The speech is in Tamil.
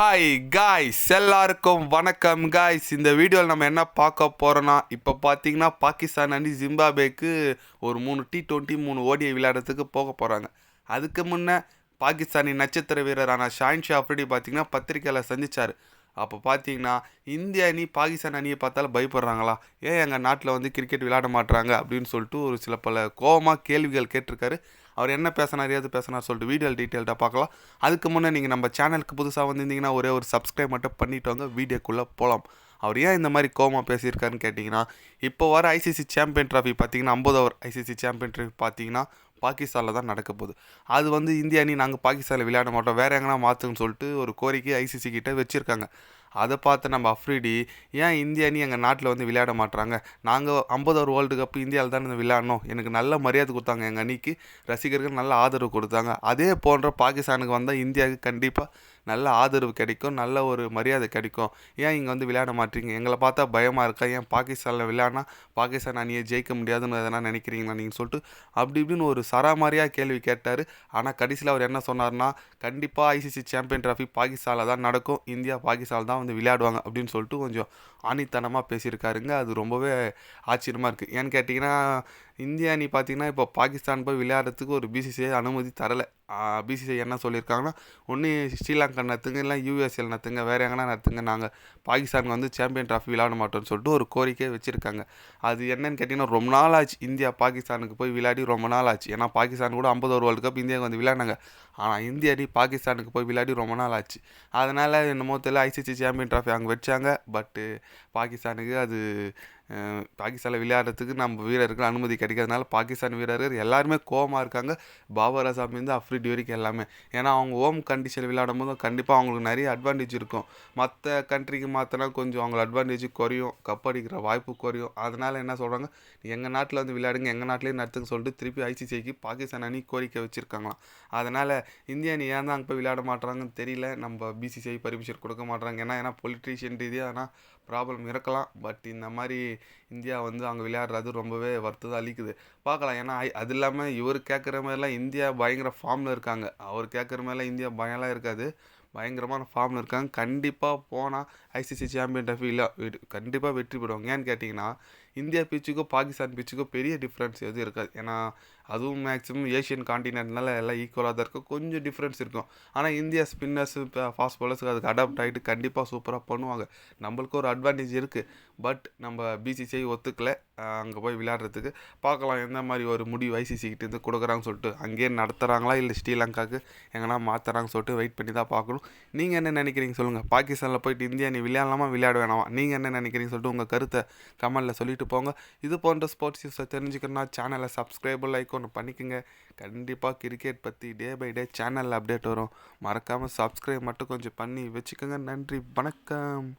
ஹாய் காய்ஸ், எல்லாருக்கும் வணக்கம் காய்ஸ். இந்த வீடியோவில் நம்ம என்ன பார்க்க போகிறோன்னா, இப்போ பார்த்தீங்கன்னா பாகிஸ்தான் அணி ஜிம்பாப்வேக்கு ஒரு 3 T20 3 ஓடிஐ விளையாடுறதுக்கு போக போகிறாங்க. அதுக்கு முன்னே பாகிஸ்தானின் நட்சத்திர வீரரான ஷாஹின் ஷா அஃப்ரிடி பார்த்தீங்கன்னா பத்திரிக்கையில் சந்திச்சார். அப்போ பார்த்தீங்கன்னா இந்திய அணி பாகிஸ்தான் அணியை பார்த்தாலும் பயப்படுறாங்களா, ஏன் எங்கள் நாட்டில் வந்து கிரிக்கெட் விளையாட மாட்டுறாங்க அப்படின்னு சொல்லிட்டு ஒரு சில பல கோவமாக கேள்விகள் கேட்டிருக்காரு. அவர் என்ன பேசினார் ஏது பேசினார் சொல்லிட்டு வீடியோ டீட்டெயில்டாக பார்க்கலாம். அதுக்கு முன்னே நீங்கள் நம்ம சேனலுக்கு புதுசாக வந்திருந்தீங்கன்னா ஒரே ஒரு சப்ஸ்கிரைப் மட்டும் பண்ணிட்டு வாங்க, வீடியோக்குள்ளே போகலாம். அவர் ஏன் இந்த மாதிரி கோவமாக பேசியிருக்காருன்னு கேட்டிங்கன்னா, இப்போ வர ஐசிசி சாம்பியன் ட்ராஃபி பார்த்தீங்கன்னா 50 ஓவர் ஐசிசி சாம்பியன் ட்ராஃபி பார்த்தீங்கன்னா பாகிஸ்தானில் தான் நடக்க போகுது. அது வந்து இந்திய அணி நாங்கள் பாகிஸ்தானில் விளையாட மாட்டோம், வேறு எங்கன்னா மாற்றுன்னு சொல்லிட்டு ஒரு கோரிக்கை ஐசிசி கிட்டே வச்சுருக்காங்க. அதை பார்த்து நம்ம அஃப்ரிடி, ஏன் இந்திய அணி எங்கள் நாட்டில் வந்து விளையாட மாட்டுறாங்க, நாங்கள் 50 ஓவர் வேர்ல்டு கப் இந்தியாவில் தான் விளையாடணும், எனக்கு நல்ல மரியாதை கொடுத்தாங்க, எங்கள் அணிக்கு ரசிகர்கள் நல்ல ஆதரவு கொடுத்தாங்க, அதே போன்ற பாகிஸ்தானுக்கு வந்தால் இந்தியாவுக்கு கண்டிப்பாக நல்ல ஆதரவு கிடைக்கும், நல்ல ஒரு மரியாதை கிடைக்கும், ஏன் இங்கே வந்து விளையாட மாட்டீங்க, எங்களை பார்த்தா பயமாக இருக்கா, ஏன் பாகிஸ்தானில் விளையாடினா பாகிஸ்தான் அணியை ஜெயிக்க முடியாதுன்னு எதனா நினைக்கிறீங்களா நீங்கள் சொல்லிட்டு அப்படி இப்படின்னு ஒரு சராமாரியாக கேள்வி கேட்டார். ஆனால் கடைசியில் அவர் என்ன சொன்னார்னா, கண்டிப்பாக ஐசிசி சாம்பியன் ட்ராஃபி பாகிஸ்தானில் தான் நடக்கும், இந்தியா பாகிஸ்தான் தான் வந்து விளையாடுவாங்க அப்படின்னு சொல்லிட்டு கொஞ்சம் ஆணித்தனமாக பேசியிருக்காருங்க. அது ரொம்பவே ஆச்சரியமாக இருக்குது. ஏன்னு கேட்டிங்கன்னா, இந்திய அணி பார்த்திங்கன்னா இப்போ பாகிஸ்தான் போய் விளையாடுறதுக்கு ஒரு பிசிசிஐ அனுமதி தரலை. பிசிசிஐ என்ன சொல்லியிருக்காங்கன்னா, ஒன்று ஸ்ரீலங்கா நடத்துங்க, இல்லை யூஎஸ்எல் நடத்துங்க, வேறு எங்கன்னா நடத்துங்க, நாங்கள் பாகிஸ்தானுக்கு வந்து சாம்பியன் ட்ராஃபி விளையாட மாட்டோம்னு சொல்லிட்டு ஒரு கோரிக்கையை வச்சுருக்காங்க. அது என்னன்னு கேட்டிங்கன்னா, ரொம்ப நாள் ஆச்சு இந்தியா பாகிஸ்தானுக்கு போய் விளையாடி, ரொம்ப நாள் ஆச்சு. ஏன்னா பாகிஸ்தான் கூட 50 ஓவர் வேர்ல்டு கப் இந்தியாவுக்கு வந்து விளையாடினாங்க. ஆனால் இந்திய அணி பாகிஸ்தானுக்கு போய் விளையாடி ரொம்ப நாள் ஆச்சு. அதனால் என்னமோ தெரியல ஐசிசி சாம்பியன் ட்ராஃபி அங்கே வச்சாங்க. பட்டு பாகிஸ்தானுக்கு அது பாகிஸ்தானில் விளையாடுறதுக்கு நம்ம வீரருக்கு அனுமதி கிடைக்காதனால பாகிஸ்தான் வீரர்கள் எல்லாருமே கோவமாக இருக்காங்க. பாபர் அசாம்லேருந்து அஃப்ரிடி வரைக்கும் எல்லாமே. ஏன்னா அவங்க ஹோம் கண்டிஷனில் விளையாடும் போது கண்டிப்பாக அவங்களுக்கு நிறைய அட்வான்டேஜ் இருக்கும். மற்ற கண்ட்ரிக்கு மாற்றினா கொஞ்சம் அவங்களுக்கு அட்வான்டேஜ் குறையும், கப் அடிக்கிற வாய்ப்பு குறையும். அதனால் என்ன சொல்கிறாங்க, எங்கள் நாட்டில் வந்து விளையாடுங்க, எங்கள் நாட்டிலே நடத்துங்க சொல்லிட்டு திருப்பி ஐசிசிக்கு பாகிஸ்தான் அணி கோரிக்கை வச்சுருக்காங்களாம். அதனால் இந்திய அணி ஏன் தான் அங்கே போய் விளையாட மாட்டுறாங்கன்னு தெரியல. நம்ம பிசிசிஐ பர்மிஷன் கொடுக்க மாட்டுறாங்க. ஏன்னா பொலிட்டீஷியன் ரீதியாக ஆனால் ப்ராப்ளம் இருக்கலாம். பட் இந்த மாதிரி இந்தியா வந்து அங்கே விளையாடுறது ரொம்பவே வருத்தம் அளிக்குது. பார்க்கலாம். ஏன்னா அது இல்லாமல் இவர் கேட்குற மாதிரிலாம் இந்தியா பயங்கர ஃபார்மில் இருக்காங்க. அவர் கேட்குற மாதிரிலாம் இந்தியா பயம்லாம் இருக்காது, பயங்கரமான ஃபார்மில் இருக்காங்க. கண்டிப்பாக போனால் ஐசிசி சாம்பியன் ட்ராஃபி இல்லை கண்டிப்பாக வெற்றி பெறுவாங்க. ஏன்னு கேட்டிங்கன்னா, இந்தியா பிச்சுக்கும் பாகிஸ்தான் பிச்சுக்கும் பெரிய டிஃப்ரென்ஸ் எதுவும் இருக்காது. ஏன்னா அதுவும் மேக்ஸிமம் ஏஷியன் காண்டினென்ட்னால எல்லாம் ஈக்குவலாக தான் இருக்கும், கொஞ்சம் டிஃப்ரென்ஸ் இருக்கும். ஆனால் இந்தியா ஸ்பின்னர்ஸ் இப்போ ஃபாஸ்ட் பாலர்ஸுக்கு அதுக்கு அடாப்ட் ஆகிட்டு கண்டிப்பாக சூப்பராக பண்ணுவாங்க. நம்மளுக்கு ஒரு அட்வான்டேஜ் இருக்குது. பட் நம்ம பிசிசிஐ ஒத்துக்கலை அங்கே போய் விளையாடுறதுக்கு. பார்க்கலாம் எந்த மாதிரி ஒரு முடிவு ஐசிசிக்கிட்டேருந்து கொடுக்குறாங்கன்னு சொல்லிட்டு. அங்கேயே நடத்துகிறாங்களா இல்லை ஸ்ரீலங்காவுக்கு எங்கன்னா மாற்றுறாங்கன்னு சொல்லிட்டு வெயிட் பண்ணி தான் பார்க்கணும். நீங்கள் என்ன நினைக்கிறீங்க சொல்லுங்கள், பாகிஸ்தானில் போயிட்டு இந்தியா நீ விளையாடலாமா விளையாட வேணாமா, நீங்கள் என்ன நினைக்கிறீங்க சொல்லிட்டு உங்கள் கருத்தை கமெண்டில் சொல்லிட்டு போங்க. இது போன்ற ஸ்போர்ட்ஸ் நியூஸை தெரிஞ்சுக்கணுன்னா சேனலை சப்ஸ்கிரைப் லைக் ஒன்று பண்ணிக்கோங்க. கண்டிப்பாக கிரிக்கெட் பற்றி டே பை டே சேனலில் அப்டேட் வரும். மறக்காமல் சப்ஸ்கிரைப் மட்டும் கொஞ்சம் பண்ணி வச்சுக்கோங்க. நன்றி, வணக்கம்.